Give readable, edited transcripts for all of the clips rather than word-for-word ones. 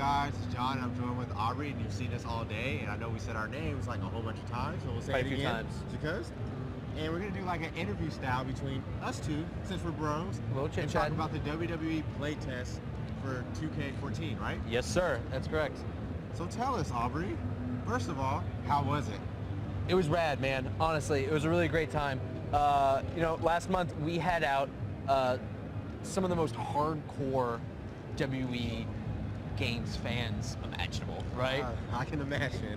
guys? It's John, and I'm joined with Aubrey, and you've seen us all day, and I know we said our names like a whole bunch of times, so we'll say it again. Because, and we're going to do like an interview style between us two, since we're bros, and talk about the WWE Playtest for 2K14, right? Yes, sir. That's correct. So tell us, Aubrey, first of all, how was it? It was rad, man. Honestly, it was a really great time. You know, last month we had out some of the most hardcore WWE games fans imaginable, right? I can imagine.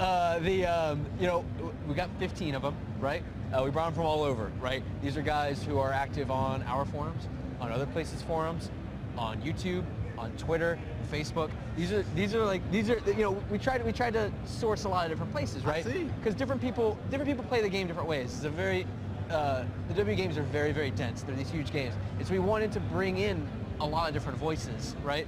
You know, we got 15 of them, right? We brought them from all over, right? These are guys who are active on our forums, on other places' forums, on YouTube, on Twitter, Facebook. These are you know, we tried to source a lot of different places, right? I see. Because different people play the game different ways. It's a very the W games are very, very dense. They're these huge games. And so we wanted to bring in a lot of different voices, right?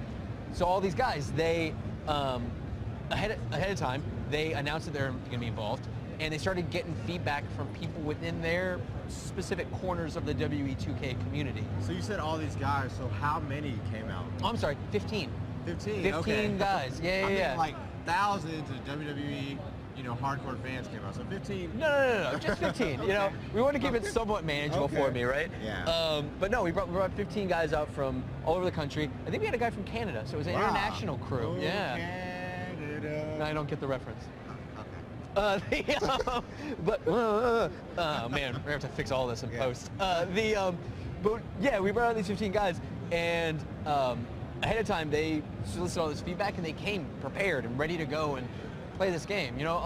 So all these guys, they ahead of time, they announced that they're going to be involved, and they started getting feedback from people within their specific corners of the WE2K community. So you said all these guys, so how many came out? Oh, I'm sorry, 15. 15, okay. 15 guys, yeah. I mean, like thousands of WWE, you know, hardcore fans came out, so 15? No, just 15. Okay. You know, we want to keep it somewhat manageable for me, right? Yeah. But no, we brought 15 guys out from all over the country. I think we had a guy from Canada, so it was an international crew. Oh, yeah. Canada. No, I don't get the reference. Okay. Oh man, we're gonna have to fix all this in post. But yeah, we brought out these 15 guys, and ahead of time they solicited all this feedback, and they came prepared and ready to go and play this game. You know,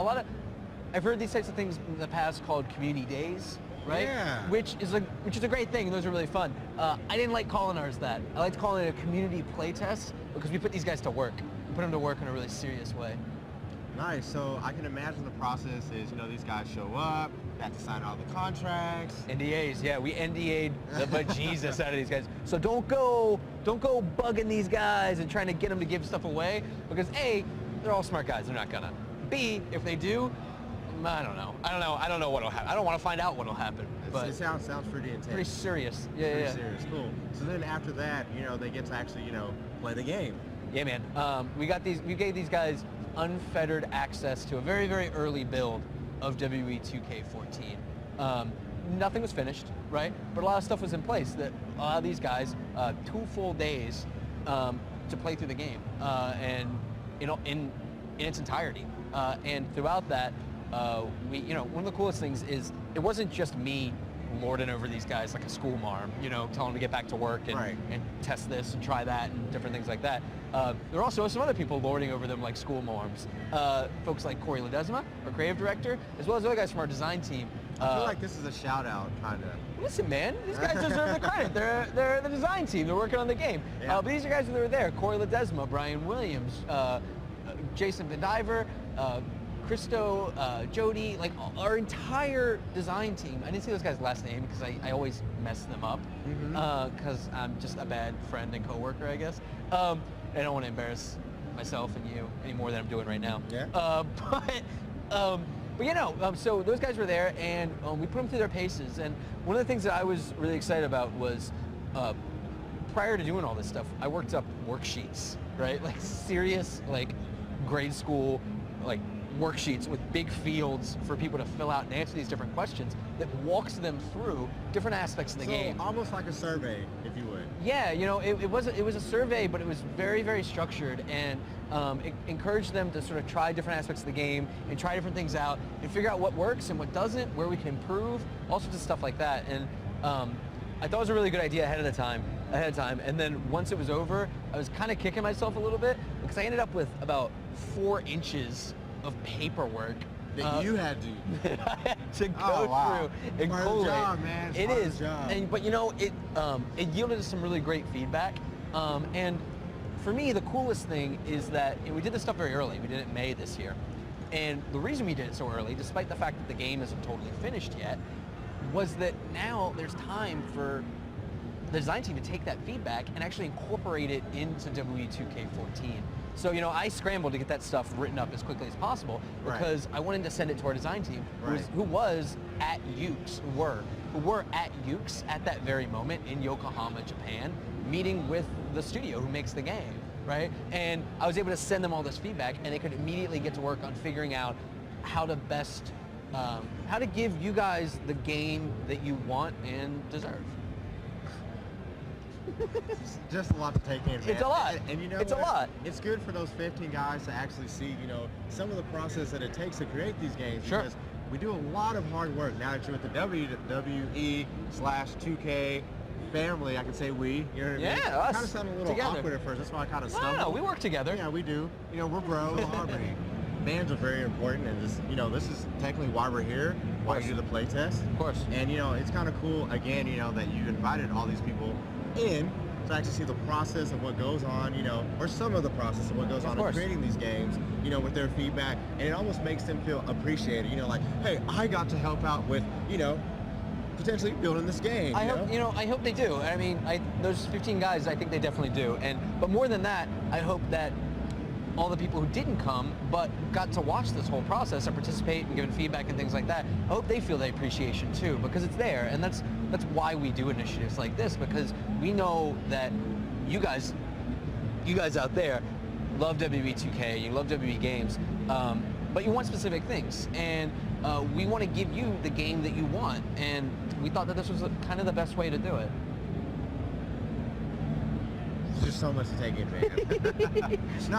I've heard these types of things in the past called community days, right? Yeah. Which is a great thing, and those are really fun. I didn't like calling ours that. I liked calling it a community playtest because we put these guys to work. We put them to work in a really serious way. Nice. So I can imagine the process is, you know, these guys show up, they have to sign all the contracts. NDAs, yeah, we NDA'd the bejesus out of these guys. So don't go bugging these guys and trying to get them to give stuff away, because A, they're all smart guys, they're not gonna. B, if they do, I don't know what'll happen. I don't want to find out what'll happen. But it sounds pretty intense. Pretty serious. Yeah, pretty serious. Cool. So then after that, you know, they get to actually, you know, play the game. Yeah, man. We gave these guys unfettered access to a very, very early build of WE2k14. Nothing was finished, right? But a lot of stuff was in place that allowed these guys 2 full days to play through the game, and you know, in its entirety. And throughout that, you know, one of the coolest things is it wasn't just me lording over these guys like a school marm, you know, telling them to get back to work and test this and try that and different things like that. There are also some other people lording over them like school marms. Folks like Corey Ledesma, our creative director, as well as other guys from our design team. I feel like this is a shout out, kind of. Listen, man, these guys deserve the credit. They're the design team. They're working on the game. Yeah. But these are guys that were there. Corey Ledesma, Brian Williams, Jason Vandiver, Christo, Jody, like our entire design team. I didn't say those guys' last name because I always mess them up because I'm just a bad friend and coworker, I guess. I don't want to embarrass myself and you any more than I'm doing right now. Yeah. But you know, so those guys were there, and we put them through their paces. And one of the things that I was really excited about was prior to doing all this stuff, I worked up worksheets, right? Like serious, like grade school, like worksheets with big fields for people to fill out and answer these different questions that walks them through different aspects of the game. Almost like a survey, if you would. Yeah, you know, it was a survey, but it was very, very structured, and it encouraged them to sort of try different aspects of the game and try different things out and figure out what works and what doesn't, where we can improve, all sorts of stuff like that. And I thought it was a really good idea ahead of time. And then once it was over, I was kind of kicking myself a little bit because I ended up with about 4 inches of paperwork that you had to go through and collate. Job, man. It is, but you know, it yielded some really great feedback. And for me, the coolest thing is that we did this stuff very early. We did it in May this year, and the reason we did it so early, despite the fact that the game isn't totally finished yet, was that now there's time for the design team to take that feedback and actually incorporate it into WE2k14. So, you know, I scrambled to get that stuff written up as quickly as possible because I wanted to send it to our design team, who was at Ukes, who were at Ukes at that very moment in Yokohama, Japan, meeting with the studio who makes the game. right? And I was able to send them all this feedback, and they could immediately get to work on figuring out how to best, how to give you guys the game that you want and deserve. It's just a lot to take in, man. It's a lot. And you know it's what? a lot. It's good for those 15 guys to actually see, you know, some of the process that it takes to create these games. Sure. Because we do a lot of hard work. Now that you're with the WWE/2K family, I can say we. You know what I mean? Yeah, us. Kind of sounded a little together. awkward at first. That's why I kind of stumbled. No, we work together. Yeah, we do. You know, we're bros. Aubrey. Fans are very important, and this, you know, this is technically why we're here, why you do the playtest. Of course. And you know, it's kind of cool again, you know, that you invited all these people in to actually see the process of what goes on, you know, or some of the process of what goes on in creating these games, you know, with their feedback, and it almost makes them feel appreciated. You know, like, hey, I got to help out with, you know, potentially building this game. I hope they do. I mean, those 15 guys, I think they definitely do. But more than that, I hope that all the people who didn't come but got to watch this whole process and participate and give feedback and things like that, I hope they feel the appreciation too, because it's there, and that's why we do initiatives like this, because we know that you guys out there love WWE 2K, you love WWE games, but you want specific things, and we want to give you the game that you want, and we thought that this was kind of the best way to do it. There's so much to take in, man.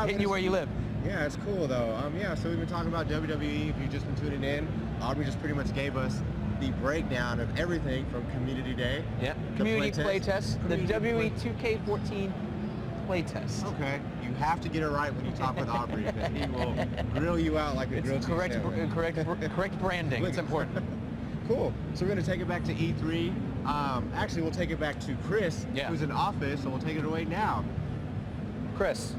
Hitting you where you live. Yeah, it's cool though. Yeah, so we've been talking about WWE. If you've just been tuning in, Aubrey just pretty much gave us the breakdown of everything from Community Day. Yeah, Community Playtest, the Wwe 2k14 Playtest. Okay, you have to get it right when you talk with Aubrey, because he will grill you out like a grilled cheese sandwich. Correct branding. It's important. Cool. So we're going to take it back to E3. Actually, we'll take it back to Chris, who's in office, so we'll take it away now. Chris.